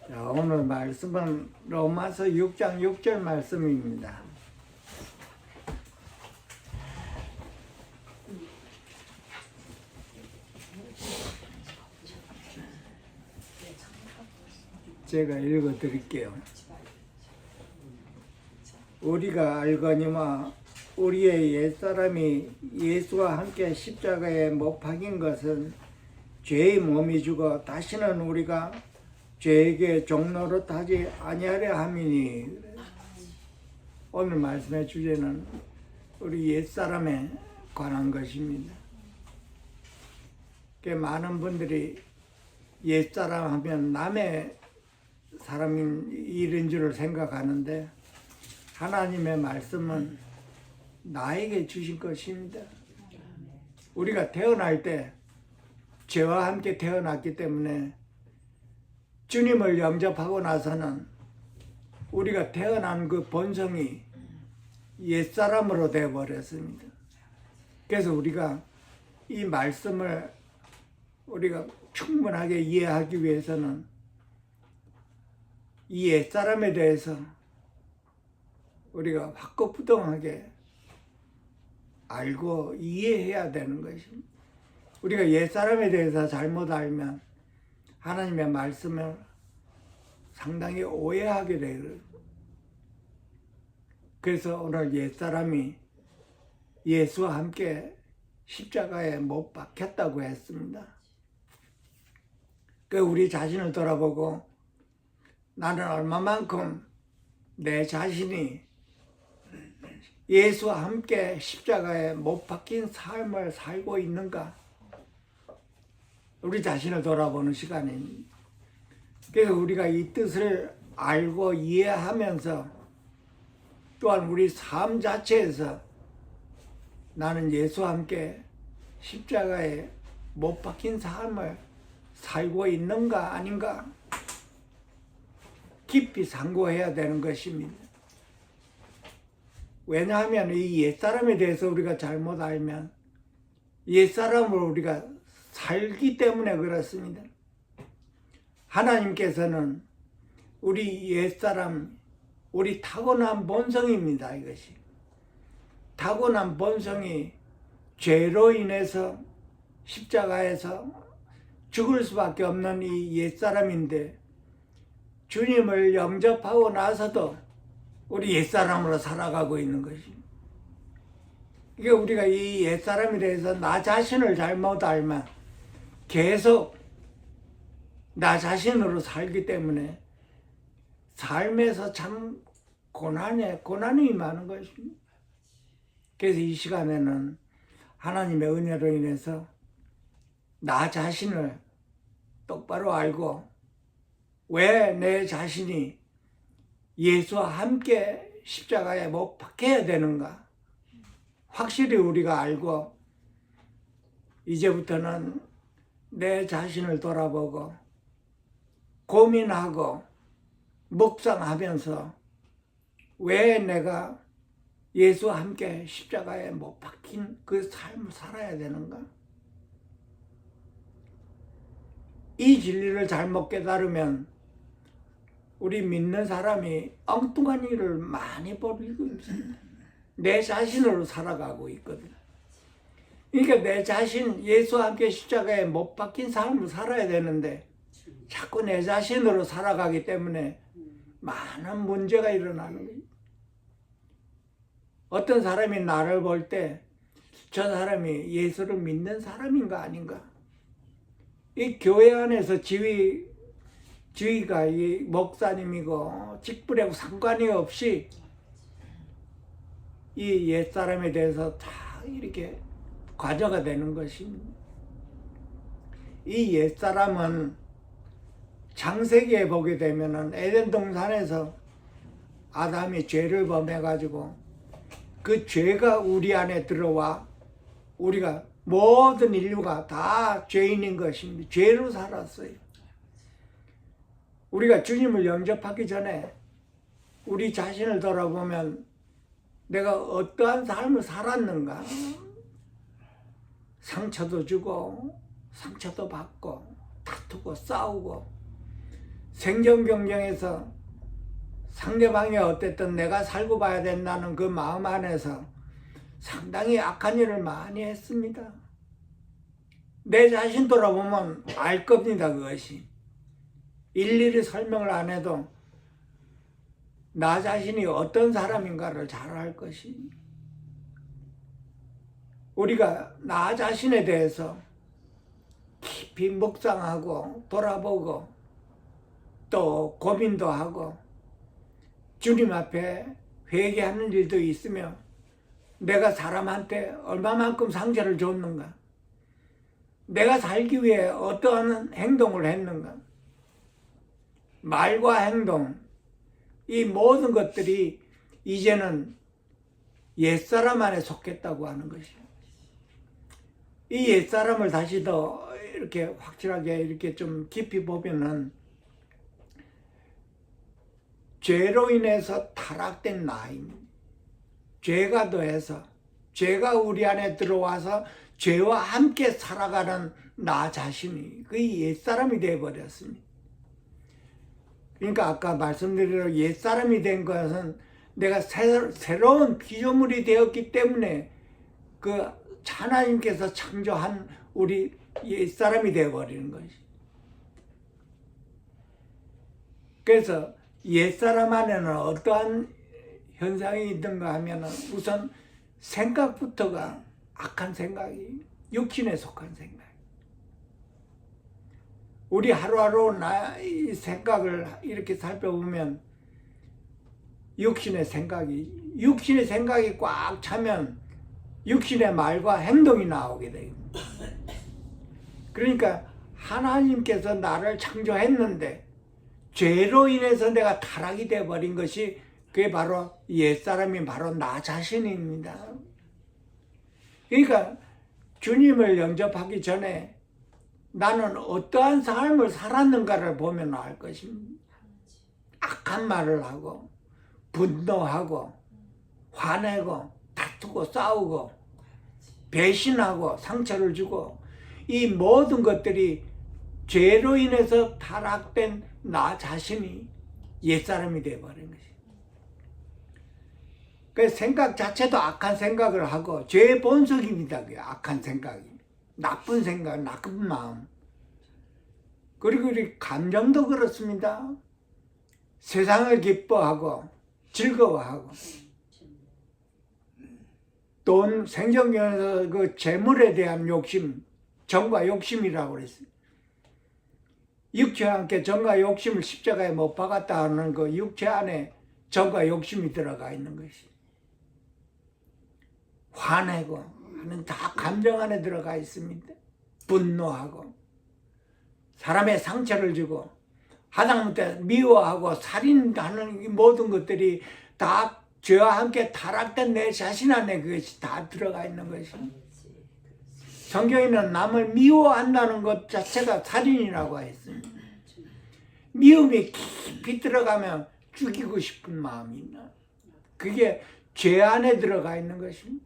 자, 오늘 말씀은 로마서 6장 6절 말씀입니다. 제가 읽어 드릴게요. 우리가 알거니와 우리의 옛사람이 예수와 함께 십자가에 못 박인 것은 죄의 몸이 죽어 다시는 우리가 죄에게 종노릇하지 아니하려 함이니. 오늘 말씀의 주제는 우리 옛사람에 관한 것입니다. 많은 분들이 옛사람 하면 남의 사람인 일인 줄 생각하는데 하나님의 말씀은 나에게 주신 것입니다. 우리가 태어날 때 죄와 함께 태어났기 때문에 주님을 영접하고 나서는 우리가 태어난 그 본성이 옛사람으로 되어버렸습니다. 그래서 우리가 이 말씀을 우리가 충분하게 이해하기 위해서는 이 옛사람에 대해서 우리가 확고부동하게 알고 이해해야 되는 것입니다. 우리가 옛사람에 대해서 잘못 알면 하나님의 말씀을 상당히 오해하게 되거든요. 그래서 오늘 옛사람이 예수와 함께 십자가에 못 박혔다고 했습니다. 그 우리 자신을 돌아보고 나는 얼마만큼 내 자신이 예수와 함께 십자가에 못 박힌 삶을 살고 있는가? 우리 자신을 돌아보는 시간입니다. 그래서 우리가 이 뜻을 알고 이해하면서 또한 우리 삶 자체에서 나는 예수와 함께 십자가에 못 박힌 삶을 살고 있는가 아닌가 깊이 상고해야 되는 것입니다. 왜냐하면 이 옛사람에 대해서 우리가 잘못 알면 옛사람으로 우리가 살기 때문에 그렇습니다. 하나님께서는 우리 옛사람, 우리 타고난 본성입니다. 이것이 타고난 본성이 죄로 인해서 십자가에서 죽을 수밖에 없는 이 옛사람인데 주님을 영접하고 나서도 우리 옛사람으로 살아가고 있는 것입니다. 이게 우리가 이 옛사람에 대해서 나 자신을 잘못 알면 계속 나 자신으로 살기 때문에 삶에서 참 고난이 많은 것입니다. 그래서 이 시간에는 하나님의 은혜로 인해서 나 자신을 똑바로 알고 왜 내 자신이 예수와 함께 십자가에 못 박혀야 되는가 확실히 우리가 알고 이제부터는 내 자신을 돌아보고 고민하고 묵상하면서 왜 내가 예수와 함께 십자가에 못 박힌 그 삶을 살아야 되는가? 이 진리를 잘못 깨달으면 우리 믿는 사람이 엉뚱한 일을 많이 벌이고 있습니다. 내 자신으로 살아가고 있거든. 그러니까 내 자신, 예수와 함께 십자가에 못 박힌 삶을 살아야 되는데 자꾸 내 자신으로 살아가기 때문에 많은 문제가 일어나는 거예요. 어떤 사람이 나를 볼 때 저 사람이 예수를 믿는 사람인가 아닌가? 이 교회 안에서 지위가 이 목사님이고 직분하고 상관이 없이 이 옛사람에 대해서 다 이렇게 과저가 되는 것입니다. 이 옛사람은 창세기에 보게 되면은 에덴 동산에서 아담이 죄를 범해가지고 그 죄가 우리 안에 들어와 우리가 모든 인류가 다 죄인인 것입니다. 죄로 살았어요. 우리가 주님을 영접하기 전에 우리 자신을 돌아보면 내가 어떠한 삶을 살았는가? 상처도 주고 상처도 받고 다투고 싸우고 생존 경쟁에서 상대방이 어땠든 내가 살고 봐야 된다는 그 마음 안에서 상당히 악한 일을 많이 했습니다. 내 자신 돌아보면 알 겁니다. 그것이 일일이 설명을 안 해도 나 자신이 어떤 사람인가를 잘 알 것이. 우리가 나 자신에 대해서 깊이 묵상하고 돌아보고 또 고민도 하고 주님 앞에 회개하는 일도 있으며 내가 사람한테 얼마만큼 상처를 줬는가, 내가 살기 위해 어떠한 행동을 했는가, 말과 행동, 이 모든 것들이 이제는 옛사람 안에 속했다고 하는 것이에요. 이 옛사람을 다시 더 이렇게 확실하게 이렇게 좀 깊이 보면은 죄로 인해서 타락된 나입니다. 죄가 더해서 죄가 우리 안에 들어와서 죄와 함께 살아가는 나 자신이 그 옛사람이 되어버렸습니다. 그러니까 아까 말씀드린 옛사람이 된 것은 내가 새로운 피조물이 되었기 때문에 그 하나님께서 창조한 우리 옛사람이 되어버리는 것이. 그래서 옛사람 안에는 어떠한 현상이 있는가 하면 우선 생각부터가 악한 생각이, 육신에 속한 생각. 우리 하루하루 나의 생각을 이렇게 살펴보면 육신의 생각이 꽉 차면 육신의 말과 행동이 나오게 됩니다. 그러니까 하나님께서 나를 창조했는데 죄로 인해서 내가 타락이 되어버린 것이 그게 바로 옛사람이 바로 나 자신입니다. 그러니까 주님을 영접하기 전에 나는 어떠한 삶을 살았는가를 보면 알 것입니다. 악한 말을 하고 분노하고 화내고 다투고 싸우고 배신하고 상처를 주고 이 모든 것들이 죄로 인해서 타락된 나 자신이 옛사람이 되어버린 것이에요. 그 생각 자체도 악한 생각을 하고 죄의 본성입니다. 그 악한 생각이. 나쁜 생각, 나쁜 마음. 그리고 우리 감정도 그렇습니다. 세상을 기뻐하고 즐거워하고 돈, 생존경에서 그 재물에 대한 욕심, 정과 욕심이라고 그랬어요. 육체와 함께 정과 욕심을 십자가에 못 박았다 하는 그 육체 안에 정과 욕심이 들어가 있는 것이. 화내고 하는 다 감정 안에 들어가 있습니다. 분노하고 사람의 상처를 주고 하다못해 미워하고 살인하는 이 모든 것들이 다 죄와 함께 타락된 내 자신 안에 그것이 다 들어가 있는 것입니다. 성경에는 남을 미워한다는 것 자체가 살인이라고 했습니다. 미움이 깊이 들어가면 죽이고 싶은 마음이 있나. 그게 죄 안에 들어가 있는 것입니다.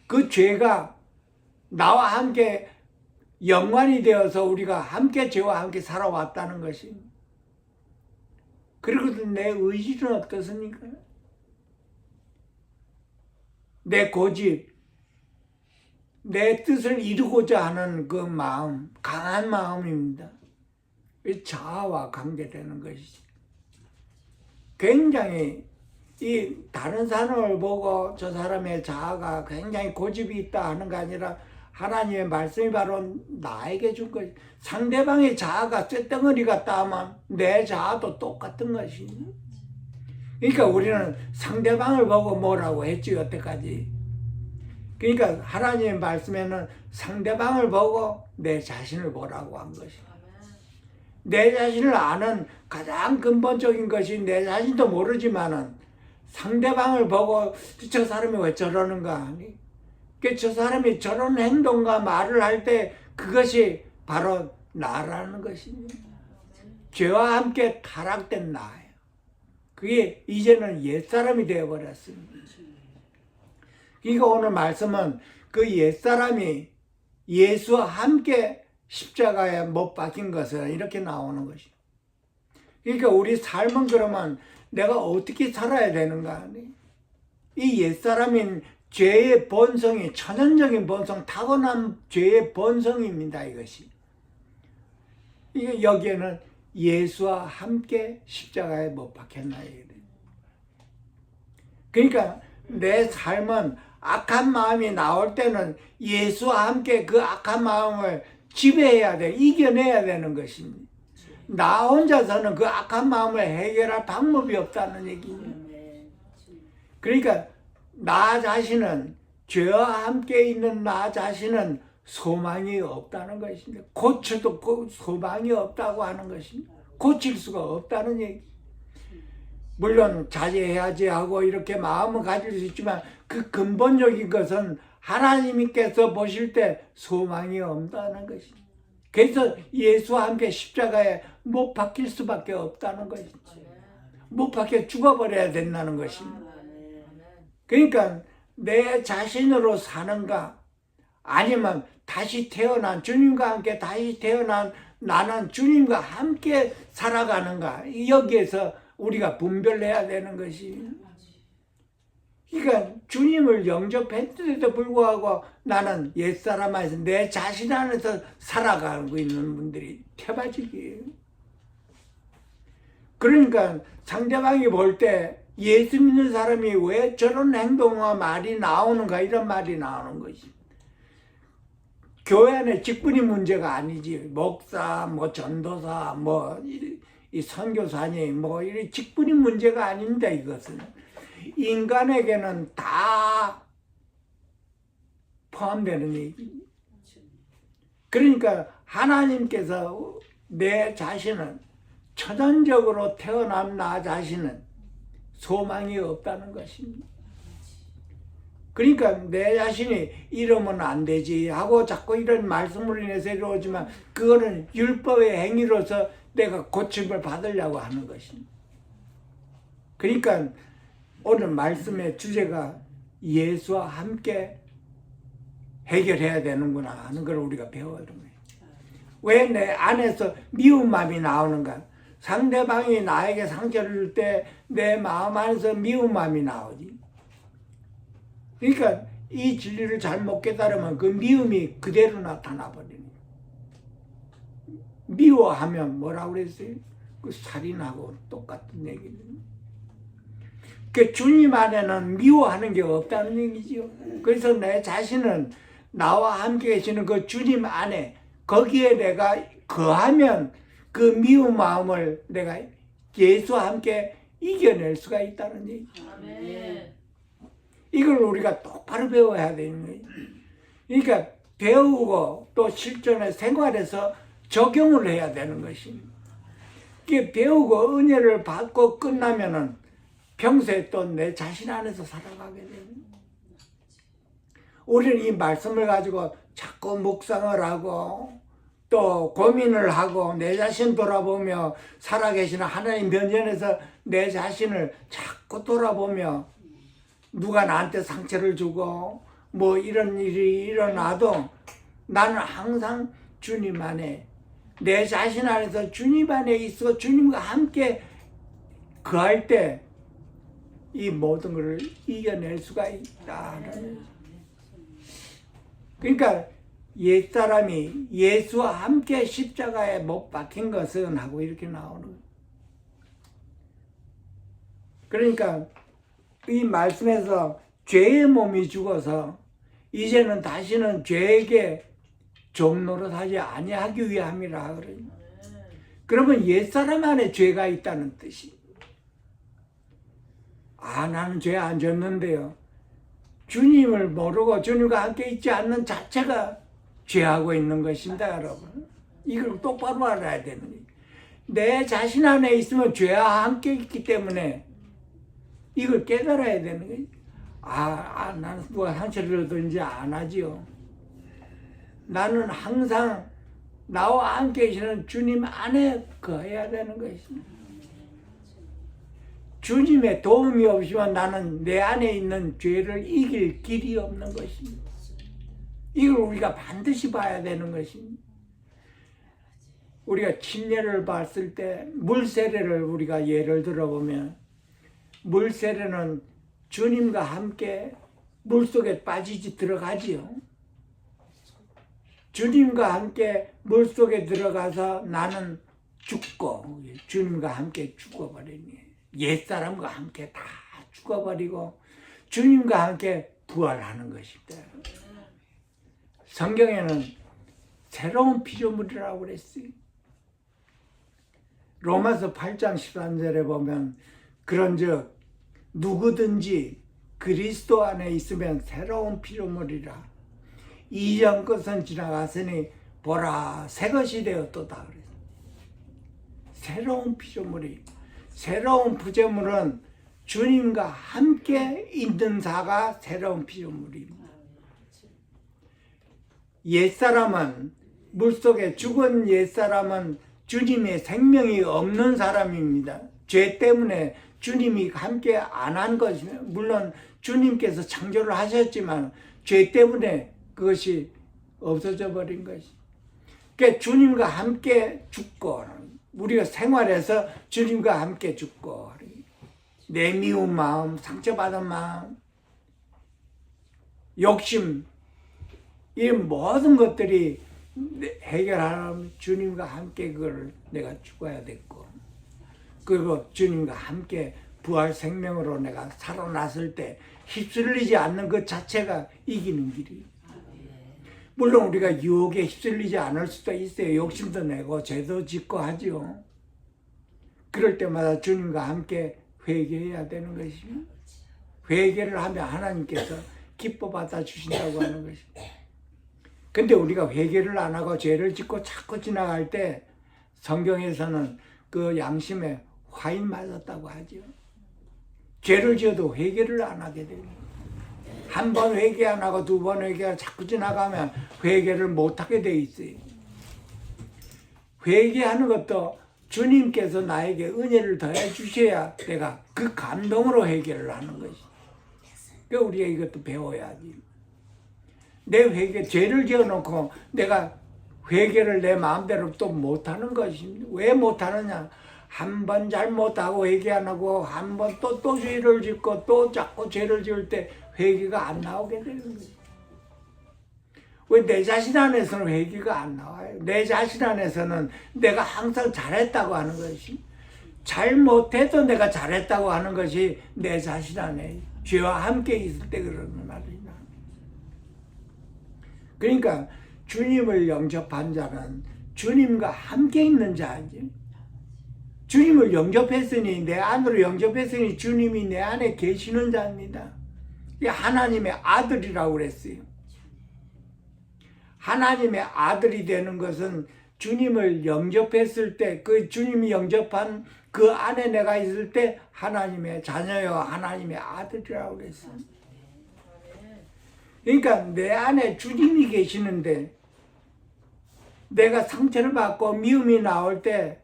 그 죄가 나와 함께 연관이 되어서 우리가 함께 죄와 함께 살아왔다는 것입니다. 그리고 내 의지는 어떻습니까? 내 고집, 내 뜻을 이루고자 하는 그 마음, 강한 마음입니다. 자아와 관계되는 것이지. 굉장히 이 다른 사람을 보고 저 사람의 자아가 굉장히 고집이 있다 하는 게 아니라 하나님의 말씀이 바로 나에게 준 것이. 상대방의 자아가 쇳덩어리 같다 하면 내 자아도 똑같은 것이니. 그러니까 우리는 상대방을 보고 뭐라고 했지 여태까지. 그러니까 하나님의 말씀에는 상대방을 보고 내 자신을 보라고 한 것이야. 내 자신을 아는 가장 근본적인 것이 내 자신도 모르지만은 상대방을 보고 저 사람이 왜 저러는가 하니? 저 사람이 저런 행동과 말을 할 때 그것이 바로 나라는 것입니다. 죄와 함께 타락된 나예요. 그게 이제는 옛사람이 되어버렸습니다. 그러니까 오늘 말씀은 그 옛사람이 예수와 함께 십자가에 못 박힌 것을 이렇게 나오는 것입니다. 그러니까 우리 삶은 그러면 내가 어떻게 살아야 되는가? 이 옛사람인 죄의 본성이 천연적인 본성, 타고난 죄의 본성입니다. 이것이. 이게 여기에는 예수와 함께 십자가에 못 박혔나요? 그러니까 내 삶은 악한 마음이 나올 때는 예수와 함께 그 악한 마음을 지배해야 돼, 이겨내야 되는 것입니다. 나 혼자서는 그 악한 마음을 해결할 방법이 없다는 얘기입니다. 그러니까 나 자신은, 죄와 함께 있는 나 자신은 소망이 없다는 것입니다. 고쳐도 소망이 없다고 하는 것입니다. 고칠 수가 없다는 얘기. 물론 자제해야지 하고 이렇게 마음을 가질 수 있지만 그 근본적인 것은 하나님께서 보실 때 소망이 없다는 것입니다. 그래서 예수와 함께 십자가에 못 박힐 수밖에 없다는 것이죠. 못 박혀 죽어버려야 된다는 것입니다. 그러니까 내 자신으로 사는가, 아니면 다시 태어난, 주님과 함께 다시 태어난 나는 주님과 함께 살아가는가, 여기에서 우리가 분별해야 되는 것이. 그러니까 주님을 영접했는데도 불구하고 나는 옛사람 안에서 내 자신 안에서 살아가고 있는 분들이 태바지기예요. 그러니까 상대방이 볼 때 예수 믿는 사람이 왜 저런 행동과 말이 나오는가, 이런 말이 나오는 것이. 교회 안에 직분이 문제가 아니지. 목사, 뭐 전도사, 뭐 이 선교사님, 뭐 이 직분이 문제가 아닙니다. 이것은 인간에게는 다 포함되는 얘기. 그러니까 하나님께서 내 자신은, 천연적으로 태어난 나 자신은 소망이 없다는 것입니다. 그러니까 내 자신이 이러면 안 되지 하고 자꾸 이런 말씀으로 인해서 이루어지만 그거는 율법의 행위로서 내가 고침을 받으려고 하는 것입니다. 그러니까 오늘 말씀의 주제가 예수와 함께 해결해야 되는구나 하는 걸 우리가 배워야 됩니다. 왜 내 안에서 미운 마음이 나오는가? 상대방이 나에게 상처를 줄 때 내 마음 안에서 미운 마음이 나오지. 그러니까 이 진리를 잘못 깨달으면 그 미움이 그대로 나타나 버리는 거예요. 미워하면 뭐라고 그랬어요? 그 살인하고 똑같은 얘기입니다. 그 주님 안에는 미워하는 게 없다는 얘기죠. 그래서 내 자신은 나와 함께 계시는 그 주님 안에, 거기에 내가 거하면 그 미운 마음을 내가 예수와 함께 이겨낼 수가 있다는 얘기죠. 아멘. 이걸 우리가 똑바로 배워야 되는 거예요. 그러니까 배우고 또 실전에 생활에서 적용을 해야 되는 것입니다. 이게 배우고 은혜를 받고 끝나면은 평소에 또 내 자신 안에서 살아가게 됩니다. 우리는 이 말씀을 가지고 자꾸 묵상을 하고 또 고민을 하고 내 자신 돌아보며 살아계시는 하나님 면전에서 내 자신을 자꾸 돌아보며 누가 나한테 상처를 주고 뭐 이런 일이 일어나도 나는 항상 주님 안에, 내 자신 안에서 주님 안에 있어 주님과 함께 거할 때 이 모든 것을 이겨낼 수가 있다. 그러니까 옛사람이 예수와 함께 십자가에 못 박힌 것은 하고 이렇게 나오는 거예요. 그러니까 이 말씀에서 죄의 몸이 죽어서 이제는 다시는 죄에게 종노릇하지 아니하기 위함이라 그래요. 그러면 옛사람 안에 죄가 있다는 뜻이. 나는 죄 안 졌는데요. 주님을 모르고 주님과 함께 있지 않는 자체가 죄하고 있는 것입니다, 여러분. 이걸 똑바로 알아야 되는 거예요. 내 자신 안에 있으면 죄와 함께 있기 때문에 이걸 깨달아야 되는 거예요. 나는 누가 상처를 줘도 이제 안 하지요. 나는 항상 나와 함께 계시는 주님 안에 거해야 되는 것입니다. 주님의 도움이 없이면 나는 내 안에 있는 죄를 이길 길이 없는 것입니다. 이걸 우리가 반드시 봐야 되는 것입니다. 우리가 침례를 봤을 때 물세례를 우리가 예를 들어보면 물세례는 주님과 함께 물속에 빠지지 들어가지요. 주님과 함께 물속에 들어가서 나는 죽고 주님과 함께 죽어버리니 옛사람과 함께 다 죽어버리고 주님과 함께 부활하는 것입니다. 성경에는 새로운 피조물이라고 그랬어요. 로마서 8장 13절에 보면 그런즉 누구든지 그리스도 안에 있으면 새로운 피조물이라 이전 것은 지나갔으니 보라 새 것이 되었도다 그랬어요. 새로운 피조물이 새로운 피조물은 주님과 함께 있는 자가 새로운 피조물입니다. 옛사람은 물속에 죽은 옛사람은 주님의 생명이 없는 사람입니다. 죄 때문에 주님이 함께 안 한 것이며 물론 주님께서 창조를 하셨지만 죄 때문에 그것이 없어져 버린 것이. 그러니까 주님과 함께 죽고 우리가 생활해서 주님과 함께 죽고 내 미운 마음, 상처받은 마음, 욕심 이 모든 것들이 해결하려면 주님과 함께 그걸 내가 죽어야 됐고 그리고 주님과 함께 부활 생명으로 내가 살아났을 때 휩쓸리지 않는 것 자체가 이기는 길이에요. 물론 우리가 유혹에 휩쓸리지 않을 수도 있어요. 욕심도 내고 죄도 짓고 하지요. 그럴 때마다 주님과 함께 회개해야 되는 것이죠. 회개를 하면 하나님께서 기뻐 받아 주신다고 하는 것입니다. 근데 우리가 회개를 안 하고 죄를 짓고 자꾸 지나갈 때 성경에서는 그 양심에 화인 맞았다고 하죠. 죄를 지어도 회개를 안 하게 됩니다. 한 번 회개 안 하고 두 번 회개가 자꾸 지나가면 회개를 못 하게 돼 있어요. 회개하는 것도 주님께서 나에게 은혜를 더해 주셔야 내가 그 감동으로 회개를 하는 것이. 그러니까 우리가 이것도 배워야지. 내 회개, 죄를 지어놓고 내가 회개를 내 마음대로 또 못하는 것입니다. 왜 못하느냐? 한 번 잘못하고 회개 안 하고 한 번 또 죄를 짓고 또 자꾸 죄를 지을 때 회개가 안 나오게 되는 거예요. 왜 내 자신 안에서는 회개가 안 나와요? 내 자신 안에서는 내가 항상 잘했다고 하는 것이 잘못해도 내가 잘했다고 하는 것이 내 자신 안에 죄와 함께 있을 때 그러는 말이다. 그러니까 주님을 영접한 자는 주님과 함께 있는 자지. 주님을 영접했으니 내 안으로 영접했으니 주님이 내 안에 계시는 자입니다. 이게 하나님의 아들이라고 그랬어요. 하나님의 아들이 되는 것은 주님을 영접했을 때 그 주님이 영접한 그 안에 내가 있을 때 하나님의 자녀요 하나님의 아들이라고 그랬어요. 그러니까 내 안에 주님이 계시는데 내가 상처를 받고 미움이 나올 때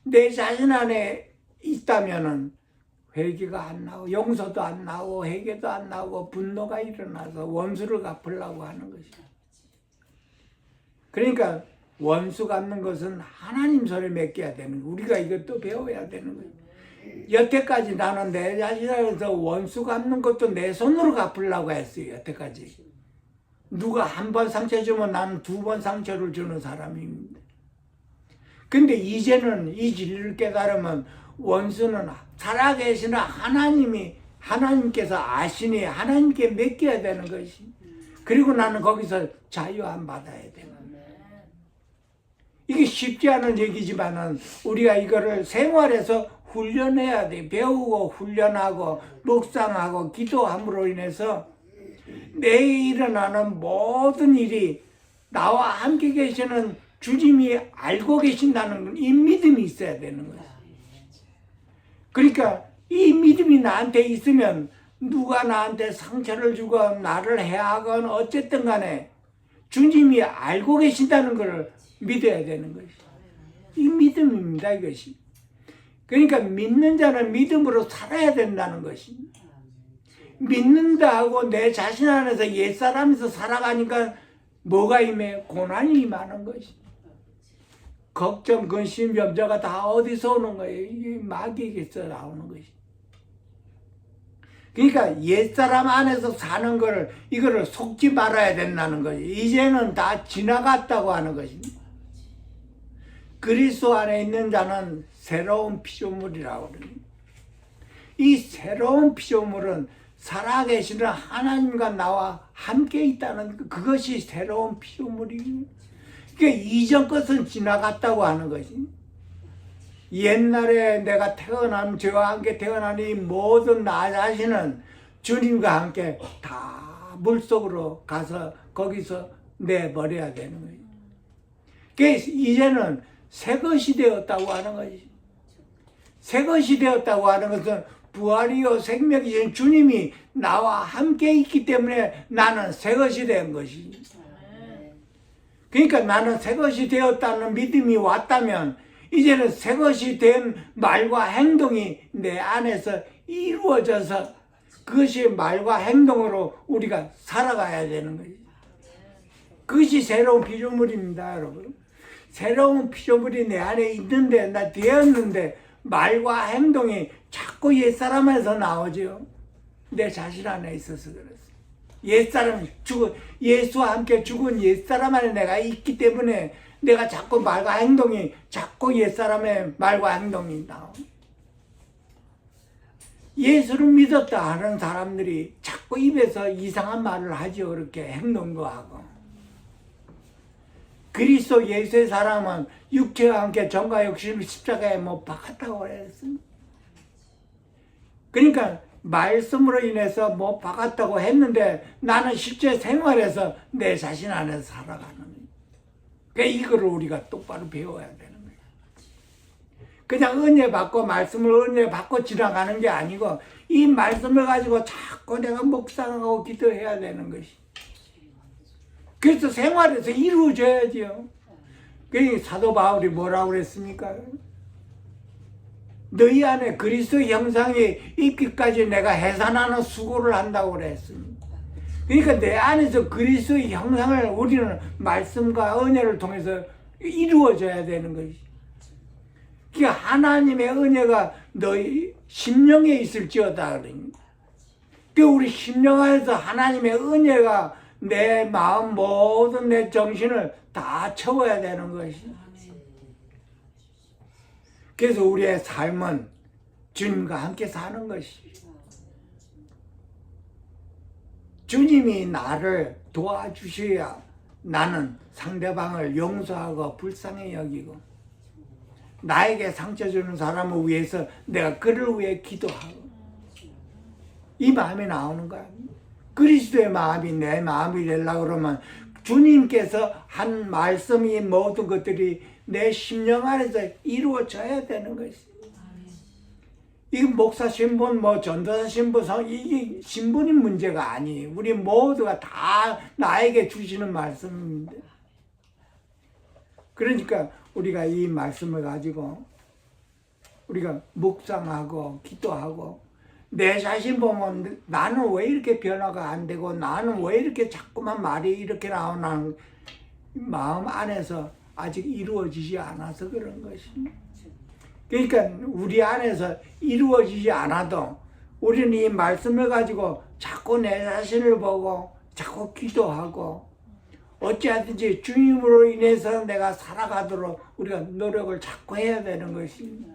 내 자신 안에 있다면은 회개가 안 나오고 용서도 안 나오고 회개도 안 나오고 분노가 일어나서 원수를 갚으려고 하는 것이야. 그러니까 원수 갚는 것은 하나님 손에 맡겨야 되는 거야. 우리가 이것도 배워야 되는 거야. 여태까지 나는 내 자신 안에서 원수 갚는 것도 내 손으로 갚으려고 했어요. 여태까지. 누가 한 번 상처 주면 나는 두 번 상처를 주는 사람입니다. 근데 이제는 이 진리를 깨달으면 원수는 살아계시는 하나님께서 아시니 하나님께 맡겨야 되는 것이. 그리고 나는 거기서 자유함 받아야 되는 거예요. 이게 쉽지 않은 얘기지만은 우리가 이거를 생활에서 훈련해야 돼. 배우고 훈련하고 묵상하고 기도함으로 인해서 내일 일어나는 모든 일이 나와 함께 계시는 주님이 알고 계신다는 이 믿음이 있어야 되는 거예요. 그러니까 이 믿음이 나한테 있으면 누가 나한테 상처를 주고 나를 해하건 어쨌든 간에 주님이 알고 계신다는 것을 믿어야 되는 것이. 이 믿음입니다, 이것이. 그러니까 믿는 자는 믿음으로 살아야 된다는 것이. 믿는다 하고 내 자신 안에서 옛사람에서 살아가니까 뭐가 임해? 고난이 임하는 것이. 걱정, 근심, 염려가 다 어디서 오는 거예요? 이 마귀에게서 나오는 것이. 그러니까 옛사람 안에서 사는 거를, 이거를 속지 말아야 된다는 거지. 이제는 다 지나갔다고 하는 것입니다. 그리스도 안에 있는 자는 새로운 피조물이라고 그럽니다. 이 새로운 피조물은 살아계시는 하나님과 나와 함께 있다는 그것이 새로운 피조물이에요. 그러니까 이전 것은 지나갔다고 하는 것이. 옛날에 내가 태어난 저와 함께 태어난 이 모든 나 자신은 주님과 함께 다 물속으로 가서 거기서 내버려야 되는 거예요. 그래서 이제는 새 것이 되었다고 하는 것이. 새 것이 되었다고 하는 것은 부활이요 생명이신 주님이 나와 함께 있기 때문에 나는 새 것이 된 것이. 그러니까 나는 새 것이 되었다는 믿음이 왔다면 이제는 새 것이 된 말과 행동이 내 안에서 이루어져서 그것이 말과 행동으로 우리가 살아가야 되는 거예요. 그것이 새로운 피조물입니다, 여러분. 새로운 피조물이 내 안에 있는데, 나 되었는데 말과 행동이 자꾸 옛사람에서 나오죠. 내 자신 안에 있어서 그랬어요. 옛사람 죽은, 예수와 함께 죽은 옛사람 안에 내가 있기 때문에 내가 자꾸 말과 행동이, 자꾸 옛사람의 말과 행동이 나오. 예수를 믿었다 하는 사람들이 자꾸 입에서 이상한 말을 하죠. 그렇게 행동도 하고. 그리스도 예수의 사람은 육체와 함께 정과 욕심을 십자가에 못 박았다고 했습니다. 그러니까 말씀으로 인해서 못 박았다고 했는데 나는 실제 생활에서 내 자신 안에서 살아가는 거예요. 그러니까 이거를 우리가 똑바로 배워야 되는 거예요. 그냥 은혜 받고 말씀을 은혜 받고 지나가는 게 아니고 이 말씀을 가지고 자꾸 내가 묵상하고 기도해야 되는 것이. 그래서 생활에서 이루어져야죠. 그러니까 사도 바울이 뭐라고 그랬습니까? 너희 안에 그리스도의 형상이 있기까지 내가 해산하는 수고를 한다고 그랬습니다. 그러니까 내 안에서 그리스도의 형상을 우리는 말씀과 은혜를 통해서 이루어져야 되는 것이. 그러니까 하나님의 은혜가 너희 심령에 있을지어다 그러니까. 그러니까 우리 심령 안에서 하나님의 은혜가 내 마음 모든 내 정신을 다 채워야 되는 것이. 그래서 우리의 삶은 주님과 함께 사는 것이. 주님이 나를 도와주셔야 나는 상대방을 용서하고 불쌍히 여기고 나에게 상처 주는 사람을 위해서 내가 그를 위해 기도하고 이 마음이 나오는 거야. 그리스도의 마음이 내 마음이 되려고 그러면 주님께서 한 말씀이 모든 것들이 내 심령 안에서 이루어져야 되는 것이. 이게 목사 신분, 전도사 신분, 이게 신분이 문제가 아니에요. 우리 모두가 다 나에게 주시는 말씀입니다. 그러니까 우리가 이 말씀을 가지고 우리가 묵상하고 기도하고 내 자신 보면 나는 왜 이렇게 변화가 안 되고 나는 왜 이렇게 자꾸만 말이 이렇게 나오나 마음 안에서 아직 이루어지지 않아서 그런 것입니다. 그러니까 우리 안에서 이루어지지 않아도 우리는 이 말씀을 가지고 자꾸 내 자신을 보고 자꾸 기도하고 어찌하든지 주님으로 인해서 내가 살아가도록 우리가 노력을 자꾸 해야 되는 것입니다.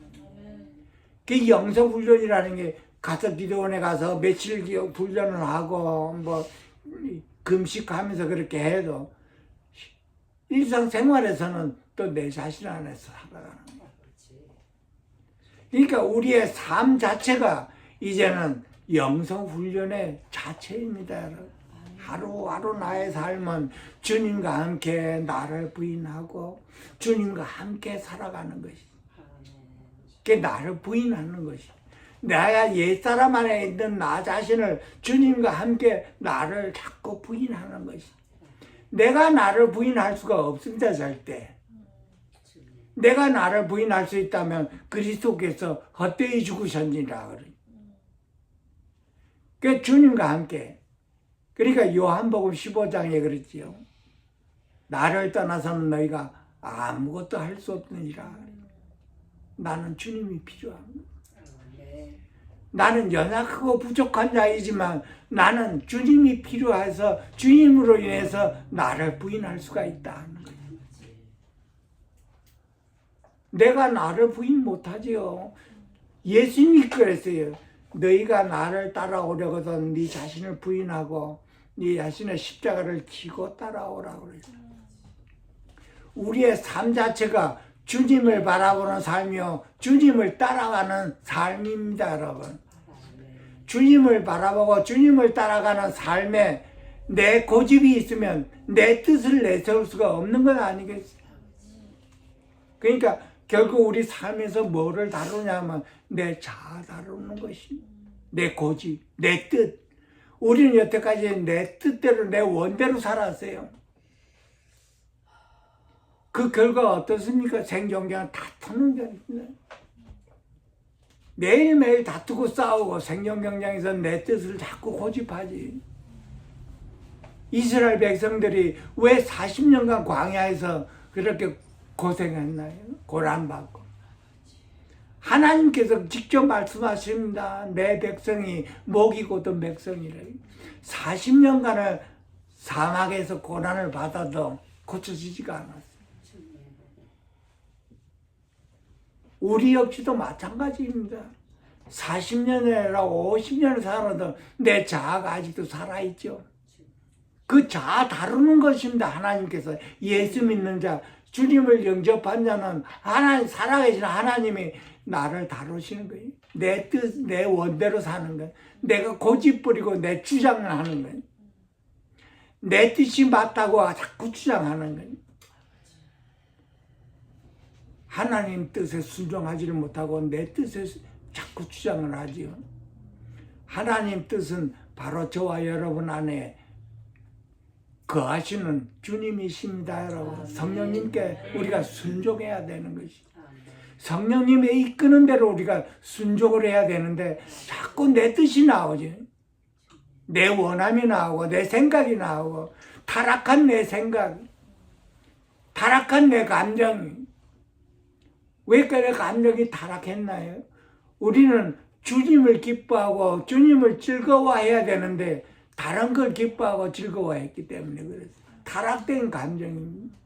그 영성훈련이라는 게 가서 기도원에 가서 며칠 훈련을 하고 금식하면서 그렇게 해도 일상생활에서는 또 내 자신 안에서 살아가는 거야. 그러니까 우리의 삶 자체가 이제는 영성훈련의 자체입니다. 여러분. 하루하루 나의 삶은 주님과 함께 나를 부인하고 주님과 함께 살아가는 것이. 그게 나를 부인하는 것이. 내가 옛사람 안에 있는 나 자신을 주님과 함께 나를 자꾸 부인하는 것이. 내가 나를 부인할 수가 없습니다, 절대. 내가 나를 부인할 수 있다면 그리스도께서 헛되이 죽으셨니라 그래. 그 주님과 함께. 그러니까 요한복음 15장에 그랬지요. 나를 떠나서는 너희가 아무것도 할 수 없느니라. 나는 주님이 필요합니다. 나는 연약하고 부족한 자이지만 나는 주님이 필요해서 주님으로 인해서 나를 부인할 수가 있다 하는 거예요. 내가 나를 부인 못하지요. 예수님이 그랬어요. 너희가 나를 따라오려거든 네 자신을 부인하고 네 자신의 십자가를 지고 따라오라고 그랬어요. 우리의 삶 자체가 주님을 바라보는 삶이요 주님을 따라가는 삶입니다, 여러분. 주님을 바라보고 주님을 따라가는 삶에 내 고집이 있으면 내 뜻을 내세울 수가 없는 건 아니겠어요? 그러니까 결국 우리 삶에서 뭐를 다루냐면 내 자아 다루는 것이 내 고집, 내 뜻. 우리는 여태까지 내 뜻대로 내 원대로 살았어요. 그 결과 어떻습니까? 생존경은 다투는 경입니다. 매일매일 다투고 싸우고 생존경장에서 내 뜻을 자꾸 고집하지. 이스라엘 백성들이 왜 40년간 광야에서 그렇게 고생했나요? 고난받고. 하나님께서 직접 말씀하십니다. 내 백성이 목이 곧은 백성이래. 40년간을 사막에서 고난을 받아도 고쳐지지가 않았어요. 우리 역시도 마찬가지입니다. 40년이나 50년을 살아도 내 자아가 아직도 살아있죠. 그 자아 다루는 것입니다. 하나님께서 예수 믿는 자, 주님을 영접한 자는 하나님, 살아계신 하나님이 나를 다루시는 거예요. 내 뜻, 내 원대로 사는 거예요. 내가 고집 부리고 내 주장을 하는 거예요. 내 뜻이 맞다고 자꾸 주장하는 거예요. 하나님 뜻에 순종하지를 못하고 내 뜻에 자꾸 주장을 하지요. 하나님 뜻은 바로 저와 여러분 안에 거하시는 주님이십니다, 여러분. 성령님께 우리가 순종해야 되는 것이. 성령님의 이끄는 대로 우리가 순종을 해야 되는데 자꾸 내 뜻이 나오지. 내 원함이 나오고 내 생각이 나오고 타락한 내 생각, 타락한 내 감정. 왜 그 감정이 타락했나요? 우리는 주님을 기뻐하고 주님을 즐거워해야 되는데 다른 걸 기뻐하고 즐거워했기 때문에 그랬어요. 타락된 감정입니다.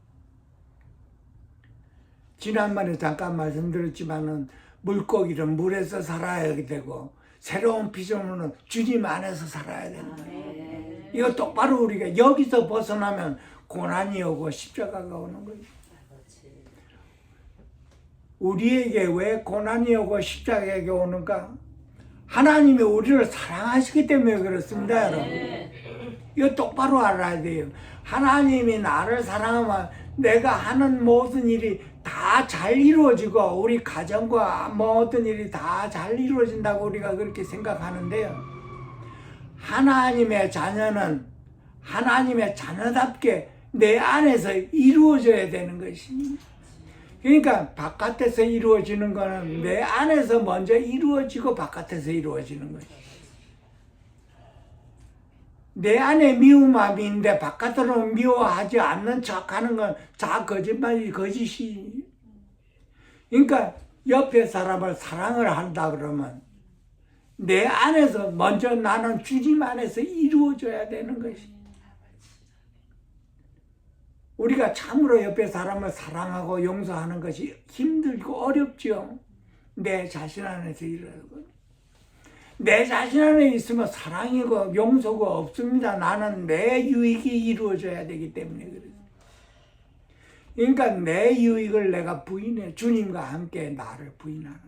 지난번에 잠깐 말씀드렸지만은 물고기는 물에서 살아야 되고 새로운 피조물은 주님 안에서 살아야 된다. 이거 똑바로 우리가 여기서 벗어나면 고난이 오고 십자가가 오는 거예요. 우리에게 왜 고난이 오고 십자가가 오는가? 하나님이 우리를 사랑하시기 때문에 그렇습니다, 여러분. 이거 똑바로 알아야 돼요. 하나님이 나를 사랑하면 내가 하는 모든 일이 다 잘 이루어지고 우리 가정과 모든 일이 다 잘 이루어진다고 우리가 그렇게 생각하는데요. 하나님의 자녀는 하나님의 자녀답게 내 안에서 이루어져야 되는 것입니다. 그러니까 바깥에서 이루어지는 거는 내 안에서 먼저 이루어지고 바깥에서 이루어지는 거죠. 내 안에 미움함이 있는데 바깥으로 미워하지 않는 척하는 건 다 거짓말이 거짓이. 그러니까 옆에 사람을 사랑을 한다 그러면 내 안에서 먼저 나는 주님 안에서 이루어져야 되는 것이. 우리가 참으로 옆에 사람을 사랑하고 용서하는 것이 힘들고 어렵죠. 내 자신 안에서 이루어지고. 내 자신 안에 있으면 사랑이고 용서가 없습니다. 나는 내 유익이 이루어져야 되기 때문에 그래요. 그러니까 내 유익을 내가 부인해. 주님과 함께 나를 부인하는.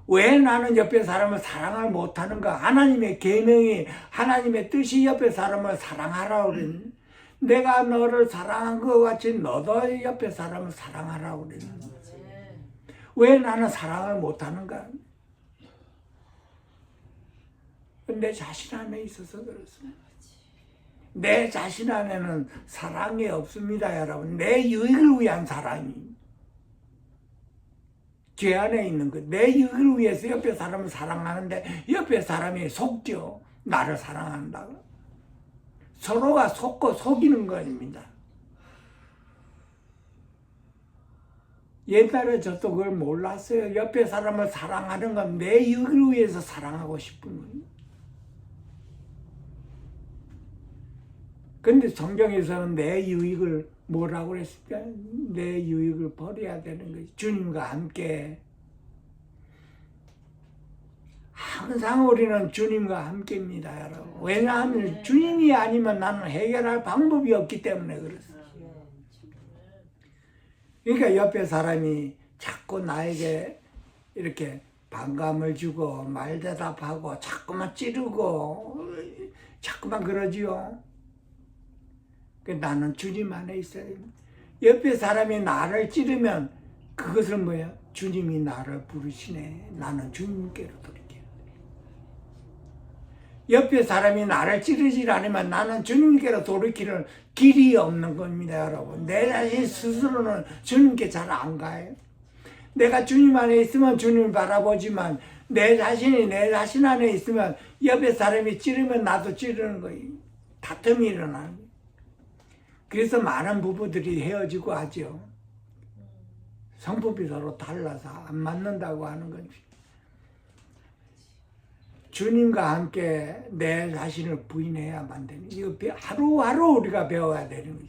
왜 나는 옆에 사람을 사랑을 못하는가? 하나님의 계명이, 하나님의 뜻이 옆에 사람을 사랑하라고 그랬는데 내가 너를 사랑한 것 같이 너도 옆에 사람을 사랑하라고 그랬는데 왜 나는 사랑을 못하는가? 내 자신 안에 있어서 그렇습니다. 내 자신 안에는 사랑이 없습니다, 여러분. 내 유익을 위한 사랑이. 죄 안에 있는 것. 내 유익을 위해서 옆에 사람을 사랑하는데 옆에 사람이 속죠. 나를 사랑한다고. 서로가 속고 속이는 것입니다. 옛날에 저도 그걸 몰랐어요. 옆에 사람을 사랑하는 건 내 이익을 위해서 사랑하고 싶은 거예요. 근데 성경에서는 내 유익을 뭐라고 그랬을까? 내 유익을 버려야 되는 거지. 주님과 함께. 항상 우리는 주님과 함께입니다, 여러분. 왜냐하면 주님이 아니면 나는 해결할 방법이 없기 때문에 그렇습니다. 그러니까 옆에 사람이 자꾸 나에게 이렇게 반감을 주고 말 대답하고 자꾸만 찌르고 자꾸만 그러지요. 나는 주님 안에 있어야 됩니다. 옆에 사람이 나를 찌르면 그것은 뭐야? 주님이 나를 부르시네. 나는 주님께로 돌이켜. 옆에 사람이 나를 찌르지 않으면 나는 주님께로 돌이키는 길이 없는 겁니다, 여러분. 내 자신 스스로는 주님께 잘 안 가요. 내가 주님 안에 있으면 주님을 바라보지만 내 자신이 내 자신 안에 있으면 옆에 사람이 찌르면 나도 찌르는 거예요. 다툼이 일어나는 거예요. 그래서 많은 부부들이 헤어지고 하죠. 성품이 서로 달라서 안 맞는다고 하는 거지. 주님과 함께 내 자신을 부인해야만 되는 이거 하루하루 우리가 배워야 되는 거지.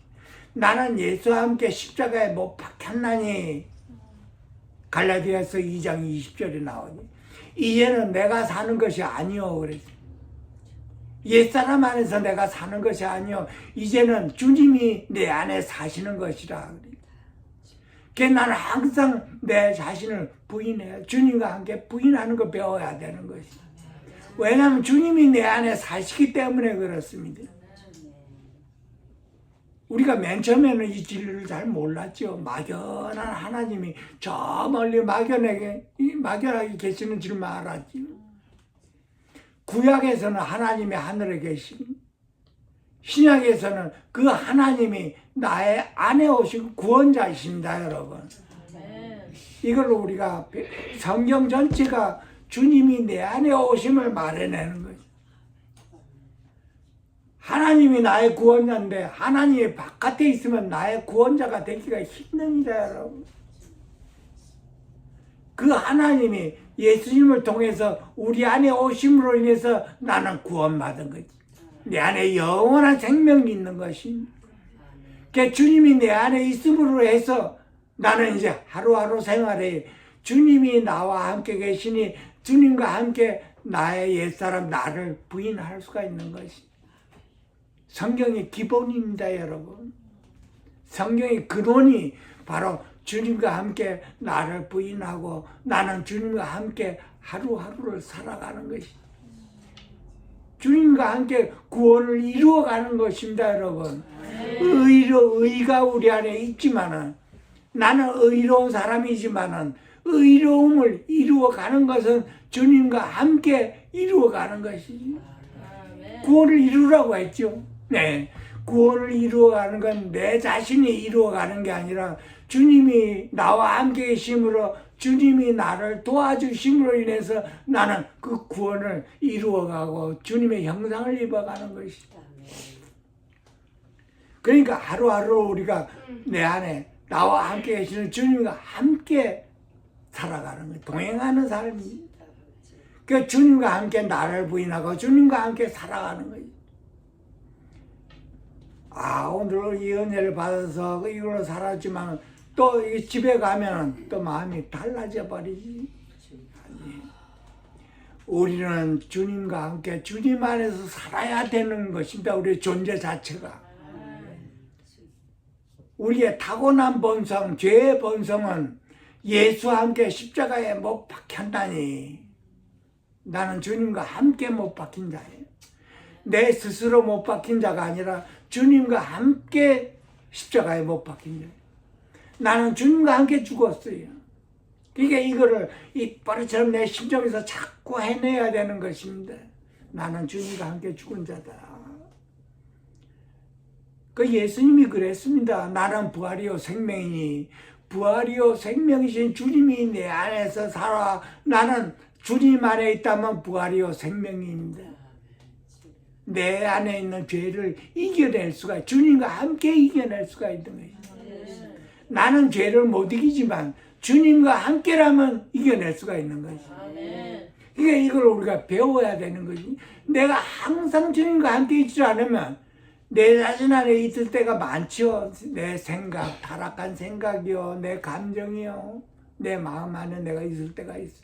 나는 예수와 함께 십자가에 못 박혔나니 갈라디아서 2장 20절에 나오니 이제는 내가 사는 것이 아니오 그랬어. 옛사람 안에서 내가 사는 것이 아니오 이제는 주님이 내 안에 사시는 것이라 그래. 그래서 나는 항상 내 자신을 부인해야 주님과 함께 부인하는 거 배워야 되는 것이다. 왜냐하면 주님이 내 안에 사시기 때문에 그렇습니다. 우리가 맨 처음에는 이 진리를 잘 몰랐죠. 막연한 하나님이 저 멀리 막연하게 계시는 줄만 알았지. 구약에서는 하나님이 하늘에 계시고 신약에서는 그 하나님이 나의 안에 오신 구원자이십니다, 여러분. 이걸로 우리가 성경 전체가 주님이 내 안에 오심을 말해내는 거죠. 하나님이 나의 구원자인데 하나님이 바깥에 있으면 나의 구원자가 되기가 힘듭니다, 여러분. 그 하나님이 예수님을 통해서 우리 안에 오심으로 인해서 나는 구원받은 거지. 내 안에 영원한 생명이 있는 것입니다. 그러니까 주님이 내 안에 있음으로 해서 나는 이제 하루하루 생활에 주님이 나와 함께 계시니 주님과 함께 나의 옛사람 나를 부인할 수가 있는 것이 성경의 기본입니다, 여러분. 성경의 근원이 바로 주님과 함께 나를 부인하고 나는 주님과 함께 하루하루를 살아가는 것이 주님과 함께 구원을 이루어가는 것입니다, 여러분. 의가 우리 안에 있지만은 나는 의로운 사람이지만은 의로움을 이루어가는 것은 주님과 함께 이루어가는 것이지. 구원을 이루라고 했죠. 네, 구원을 이루어가는 건 내 자신이 이루어가는 게 아니라 주님이 나와 함께 계심으로 주님이 나를 도와주심으로 인해서 나는 그 구원을 이루어가고 주님의 형상을 입어가는 것이다. 그러니까 하루하루 우리가 내 안에 나와 함께 계시는 주님과 함께 살아가는 거예요. 동행하는 삶입니다. 그 주님과 함께 나를 부인하고 주님과 함께 살아가는 거예요. 오늘 이 은혜를 받아서 이걸로 살았지만 또 집에 가면 또 마음이 달라져 버리지. 아니. 우리는 주님과 함께 주님 안에서 살아야 되는 것입니다. 우리의 존재 자체가. 우리의 타고난 본성, 죄의 본성은 예수와 함께 십자가에 못 박혔다니. 나는 주님과 함께 못 박힌 자예요. 내 스스로 못 박힌 자가 아니라 주님과 함께 십자가에 못 박힌 자예요. 나는 주님과 함께 죽었어요. 그러니까 이거를 이 버릇처럼 내 심정에서 자꾸 해내야 되는 것입니다. 나는 주님과 함께 죽은 자다. 그 예수님이 그랬습니다. 나는 부활이요 생명이니 부활이요 생명이신 주님이 내 안에서 살아. 나는 주님 안에 있다면 부활이요 생명입니다. 내 안에 있는 죄를 이겨낼 수가 주님과 함께 이겨낼 수가 있는 거예요. 나는 죄를 못 이기지만 주님과 함께라면 이겨낼 수가 있는 것이. 그러니까 이걸 우리가 배워야 되는 거지. 내가 항상 주님과 함께 있지 않으면 내 자신 안에 있을 때가 많죠. 내 생각, 타락한 생각이요, 내 감정이요, 내 마음 안에 내가 있을 때가 있어.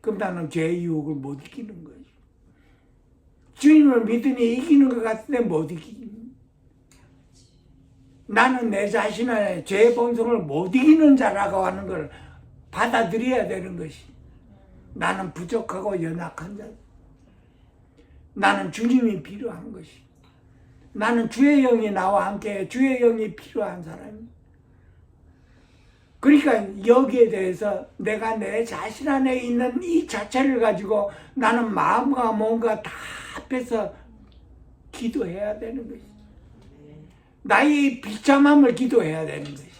그럼 나는 죄의 유혹을 못 이기는 거지. 주님을 믿으니 이기는 것 같은데 못 이기는. 나는 내 자신 안에 죄의 본성을 못 이기는 자라고 하는 걸 받아들여야 되는 것이. 나는 부족하고 연약한 자. 나는 주님이 필요한 것이. 나는 주의 영이 나와 함께 주의 영이 필요한 사람입니다. 그러니까 여기에 대해서 내가 내 자신 안에 있는 이 자체를 가지고 나는 마음과 몸과 다 합해서 기도해야 되는 것이. 나의 비참함을 기도해야 되는 것이.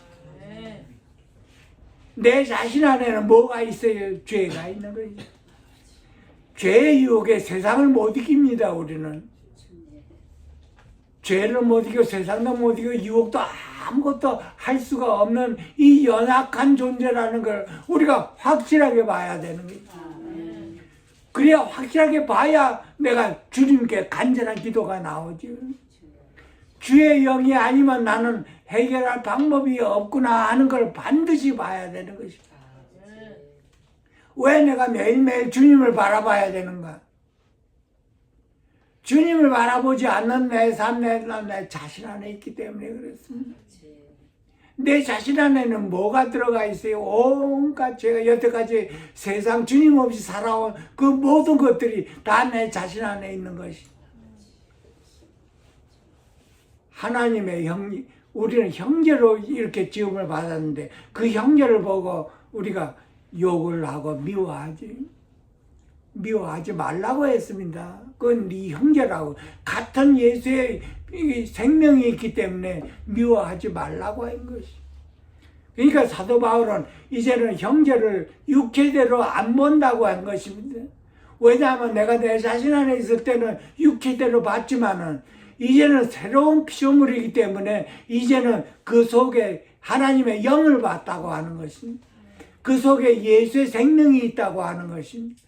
내 자신 안에는 뭐가 있어요? 죄가 있는 것이. 죄의 유혹에 세상을 못 이깁니다. 우리는 죄를 못 이겨 세상도 못 이겨 유혹도 아무것도 할 수가 없는 이 연약한 존재라는 걸 우리가 확실하게 봐야 되는 거예요. 그래야 확실하게 봐야 내가 주님께 간절한 기도가 나오지. 주의 영이 아니면 나는 해결할 방법이 없구나 하는 걸 반드시 봐야 되는 것이다. 왜 내가 매일매일 주님을 바라봐야 되는가? 주님을 바라보지 않는 내 삶, 내 자신 안에 있기 때문에 그렇습니다. 내 자신 안에는 뭐가 들어가 있어요? 온갖 제가 여태까지 세상 주님 없이 살아온 그 모든 것들이 다 내 자신 안에 있는 것이. 하나님의 우리는 형제로 이렇게 지음을 받았는데 그 형제를 보고 우리가 욕을 하고 미워하지 말라고 했습니다. 그건 네 형제라고. 같은 예수의 생명이 있기 때문에 미워하지 말라고 한 것이. 그러니까 사도 바울은 이제는 형제를 육체대로 안 본다고 한 것입니다. 왜냐하면 내가 내 자신 안에 있을 때는 육체대로 봤지만은 이제는 새로운 피조물이기 때문에 이제는 그 속에 하나님의 영을 봤다고 하는 것입니다. 그 속에 예수의 생명이 있다고 하는 것입니다.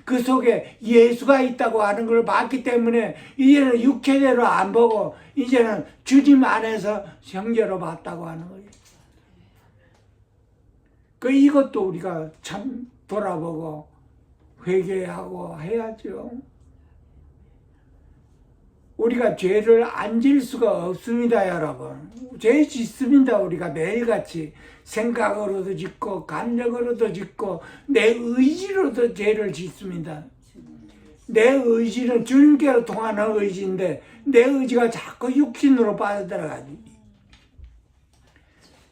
그 속에 예수가 있다고 하는 걸 봤기 때문에 이제는 육체대로 안 보고 이제는 주님 안에서 형제로 봤다고 하는 거예요. 이것도 우리가 참 돌아보고 회개하고 해야죠. 우리가 죄를 안 질 수가 없습니다, 여러분. 죄 짓습니다, 우리가 매일같이. 생각으로도 짓고, 감정으로도 짓고, 내 의지로도 죄를 짓습니다. 내 의지는 주님께로 통하는 의지인데, 내 의지가 자꾸 육신으로 빠져들어가지.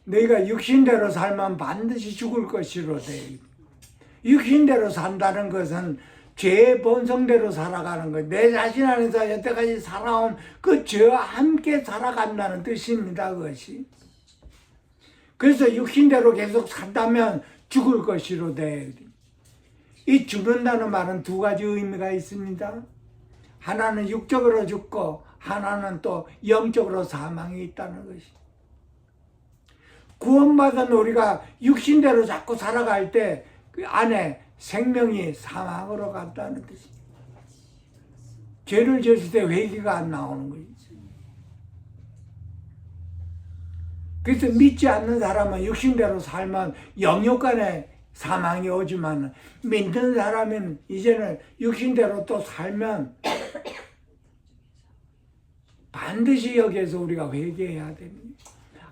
너희가 육신대로 살면 반드시 죽을 것이로되. 육신대로 산다는 것은 죄의 본성대로 살아가는 거예요. 내 자신 안에서 여태까지 살아온 그 죄와 함께 살아간다는 뜻입니다. 그것이. 그래서 육신대로 계속 산다면 죽을 것이로되. 이 죽는다는 말은 두 가지 의미가 있습니다. 하나는 육적으로 죽고 하나는 또 영적으로 사망이 있다는 것이. 구원받은 우리가 육신대로 자꾸 살아갈 때 그 안에 생명이 사망으로 갔다는 뜻이. 죄를 지었을 때 회개가 안 나오는 거지. 그래서 믿지 않는 사람은 육신대로 살면 영육간에 사망이 오지만 믿는 사람은 이제는 육신대로 또 살면 반드시 여기에서 우리가 회개해야 됩니다.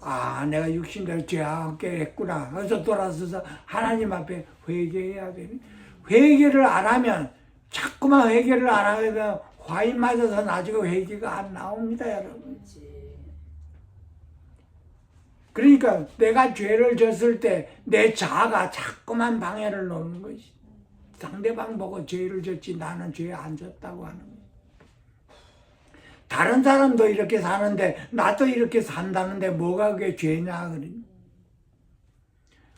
아, 내가 육신대로 죄악게 했구나. 그래서 돌아서서 하나님 앞에 회개해야 되니. 회개를 안 하면, 자꾸만 회개를 안 하면 화인 맞아서 나중에 회개가 안 나옵니다, 여러분. 그러니까 내가 죄를 졌을 때 내 자아가 자꾸만 방해를 놓는 것이. 상대방 보고 죄를 졌지 나는 죄 안 졌다고 하는 거예요. 다른 사람도 이렇게 사는데 나도 이렇게 산다는데 뭐가 그게 죄냐 그러니.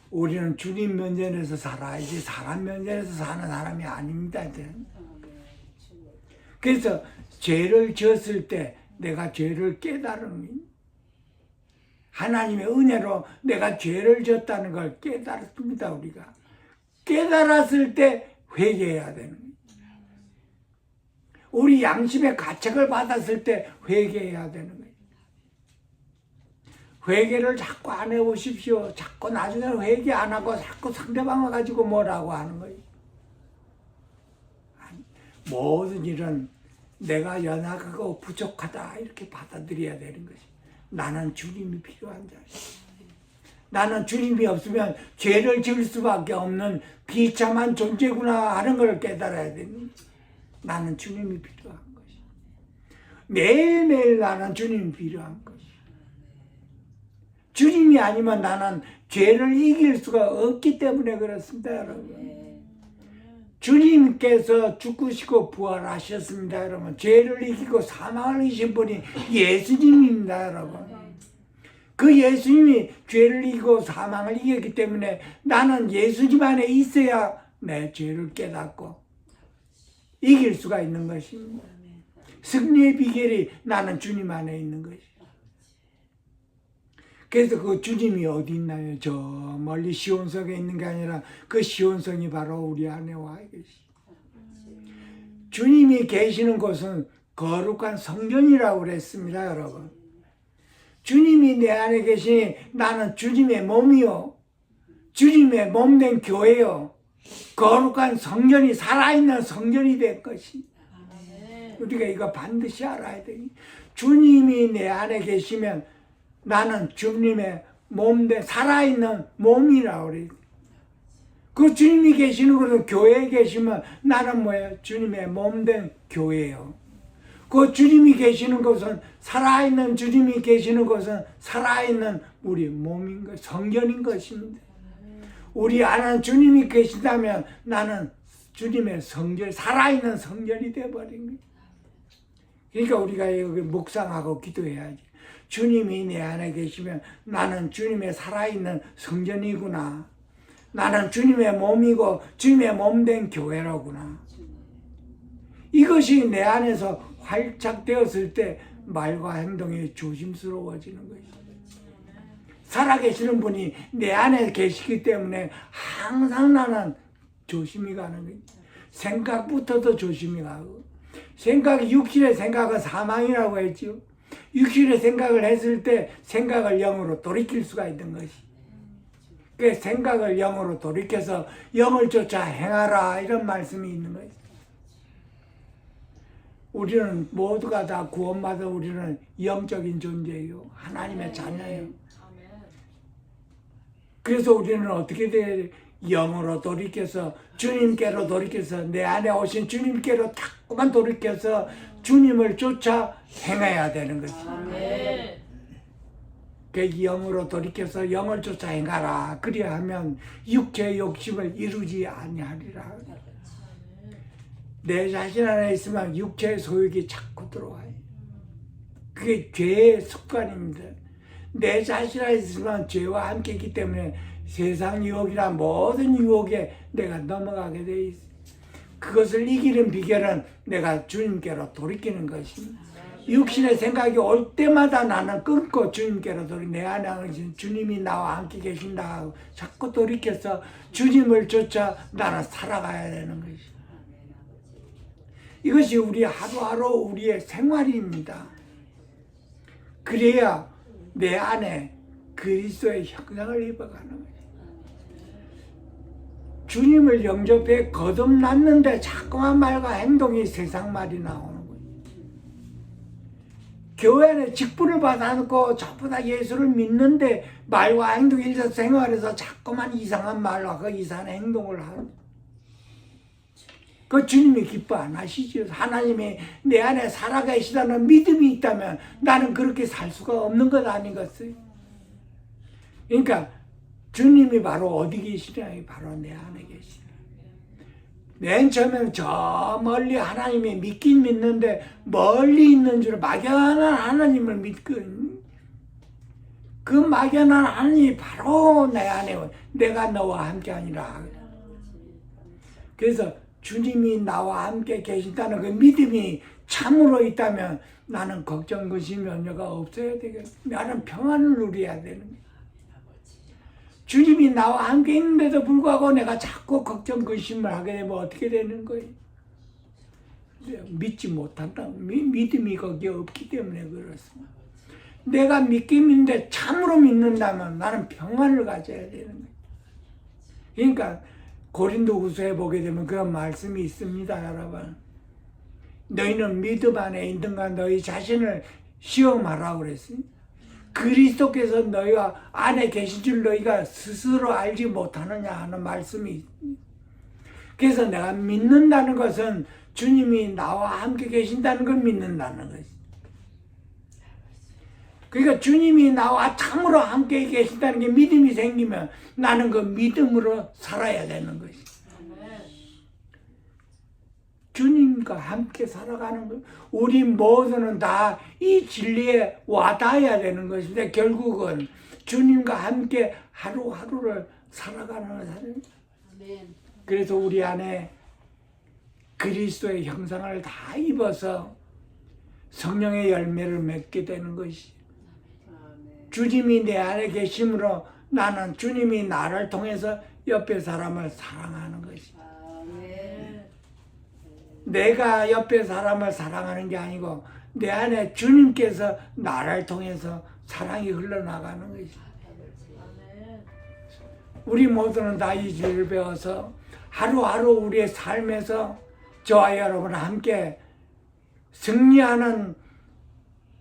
우리는 주님 면전에서 살아야지 사람 면전에서 사는 사람이 아닙니다. 그래서 죄를 지었을 때 내가 죄를 깨달으니 하나님의 은혜로 내가 죄를 졌다는 걸 깨달았습니다. 우리가 깨달았을 때 회개해야 되는 거예요. 우리 양심의 가책을 받았을 때 회개해야 되는 거예요. 회개를 자꾸 안 해오십시오. 자꾸 나중에 회개 안 하고 자꾸 상대방을 가지고 뭐라고 하는 거예요. 모든 일은 내가 연약하고 부족하다 이렇게 받아들여야 되는 것이. 나는 주님이 필요한 자야. 나는 주님이 없으면 죄를 지을 수밖에 없는 비참한 존재구나 하는 걸 깨달아야 되는 거지. 나는 주님이 필요한 것이. 매일매일 나는 주님이 필요한 것이. 주님이 아니면 나는 죄를 이길 수가 없기 때문에 그렇습니다, 여러분. 주님께서 죽으시고 부활하셨습니다, 여러분. 죄를 이기고 사망을 이기신 분이 예수님입니다, 여러분. 그 예수님이 죄를 이기고 사망을 이겼기 때문에 나는 예수님 안에 있어야 내 죄를 깨닫고 이길 수가 있는 것입니다. 승리의 비결이 나는 주님 안에 있는 것이에요. 그래서 그 주님이 어디 있나요? 저 멀리 시온성에 있는 게 아니라 그 시온성이 바로 우리 안에 와 계시. 주님이 계시는 곳은 거룩한 성전이라고 그랬습니다, 여러분. 주님이 내 안에 계시니 나는 주님의 몸이요, 주님의 몸된 교회요, 거룩한 성전이 살아있는 성전이 될 것이. 우리가 이거 반드시 알아야 돼. 주님이 내 안에 계시면 나는 주님의 몸된 살아있는 몸이라고 그래요. 그 주님이 계시는 곳은 교회에 계시면 나는 뭐예요? 주님의 몸된 교회예요. 그 주님이 계시는 곳은 살아있는 주님이 계시는 곳은 살아있는 우리 몸인 것, 성전인 것입니다. 우리 안에 주님이 계시다면 나는 주님의 성전, 살아있는 성전이 되어버린 거예요. 그러니까 우리가 여기 묵상하고 기도해야지. 주님이 내 안에 계시면 나는 주님의 살아있는 성전이구나. 나는 주님의 몸이고 주님의 몸된 교회로구나. 이것이 내 안에서 활짝 되었을 때 말과 행동이 조심스러워지는 것이죠. 살아계시는 분이 내 안에 계시기 때문에 항상 나는 조심히 가는 거예요. 생각부터도 조심히 가고. 생각이 육신의 생각은 사망이라고 했죠. 육신의 생각을 했을 때 생각을 영으로 돌이킬 수가 있는 것이. 그 생각을 영으로 돌이켜서 영을 쫓아 행하라 이런 말씀이 있는 것이. 우리는 모두가 다 구원받아 우리는 영적인 존재예요. 하나님의 자녀예요. 그래서 우리는 어떻게 돼야 영으로 돌이켜서 주님께로 돌이켜서 내 안에 오신 주님께로 자꾸만 돌이켜서 주님을 쫓아 행해야 되는 것입니다. 그 영으로 돌이켜서 영을 쫓아 행하라. 그리야 하면 육체의 욕심을 이루지 아니하리라. 내 자신 안에 있으면 육체의 소욕이 자꾸 들어와요. 그게 죄의 습관입니다. 내 자신 안에 있으면 죄와 함께 있기 때문에 세상 유혹이나 모든 유혹에 내가 넘어가게 돼 있어요. 그것을 이기는 비결은 내가 주님께로 돌이키는 것입니다. 육신의 생각이 올 때마다 나는 끊고 주님께로 내 안에 계신 주님이 나와 함께 계신다 하고 자꾸 돌이켜서 주님을 쫓아 나는 살아가야 되는 것이죠. 이것이 우리 하루하루 우리의 생활입니다. 그래야 내 안에 그리스도의 형상을 입어가는 거예요. 주님을 영접해 거듭났는데 자꾸만 말과 행동이 세상 말이 나오는 거예요. 교회는 직분을 받아놓고 전부 다 예수를 믿는데 말과 행동이 일상생활에서 자꾸만 이상한 말과 그 이상한 행동을 하는 거예요. 그 주님이 기뻐 안 하시죠. 하나님이 내 안에 살아계시다는 믿음이 있다면 나는 그렇게 살 수가 없는 것 아니겠어요? 그러니까 주님이 바로 어디 계시냐? 바로 내 안에 계시냐. 맨 처음에는 저 멀리 하나님이 믿긴 믿는데 멀리 있는 줄 막연한 하나님을 믿거든요. 그 막연한 하나님이 바로 내 안에 내가 너와 함께 하니라. 그래서 주님이 나와 함께 계신다는 그 믿음이 참으로 있다면 나는 걱정, 근심, 염려가 없어야 되겠어. 나는 평안을 누려야 되는 거야. 주님이 나와 함께 있는데도 불구하고 내가 자꾸 걱정, 근심을 하게 되면 어떻게 되는 거예요? 믿지 못한다. 믿음이 거기에 없기 때문에 그렇습니다. 내가 믿김인데 참으로 믿는다면 나는 평안을 가져야 되는 거예요. 그러니까 고린도후서에 보게 되면 그런 말씀이 있습니다, 여러분. 너희는 믿음 안에 있는가 너희 자신을 시험하라고 그랬어요. 그리스도께서 너희가 안에 계신 줄 너희가 스스로 알지 못하느냐 하는 말씀이 있습니다. 그래서 내가 믿는다는 것은 주님이 나와 함께 계신다는 걸 믿는다는 것이. 그러니까 주님이 나와 참으로 함께 계신다는 게 믿음이 생기면 나는 그 믿음으로 살아야 되는 것이. 주님과 함께 살아가는 것. 우리 모두는 다 이 진리에 와닿아야 되는 것인데 결국은 주님과 함께 하루하루를 살아가는 것입니다. 그래서 우리 안에 그리스도의 형상을 다 입어서 성령의 열매를 맺게 되는 것이. 주님이 내 안에 계심으로 나는 주님이 나를 통해서 옆에 사람을 사랑하는 것이. 내가 옆에 사람을 사랑하는 게 아니고 내 안에 주님께서 나를 통해서 사랑이 흘러나가는 것이. 우리 모두는 다 이 진리를 배워서 하루하루 우리의 삶에서 저와 여러분 함께 승리하는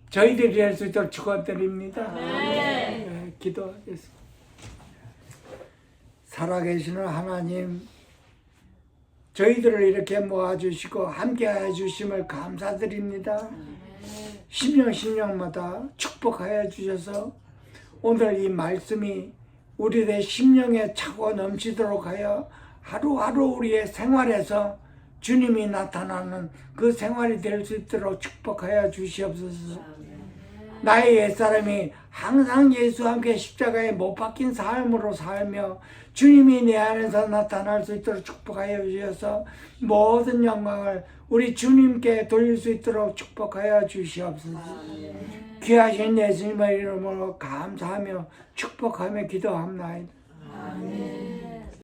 저희들이 될 수 있도록 축원드립니다. 네, 기도하겠습니다. 살아계시는 하나님, 저희들을 이렇게 모아주시고 함께하여 주심을 감사드립니다. 심령마다 축복하여 주셔서 오늘 이 말씀이 우리의 심령에 차고 넘치도록 하여 하루하루 우리의 생활에서 주님이 나타나는 그 생활이 될 수 있도록 축복하여 주시옵소서. 나의 옛사람이 항상 예수와 함께 십자가에 못 박힌 삶으로 살며 주님이 내 안에서 나타날 수 있도록 축복하여 주셔서 모든 영광을 우리 주님께 돌릴 수 있도록 축복하여 주시옵소서. 귀하신 예수님의 이름으로 감사하며 축복하며 기도합니다. 아멘.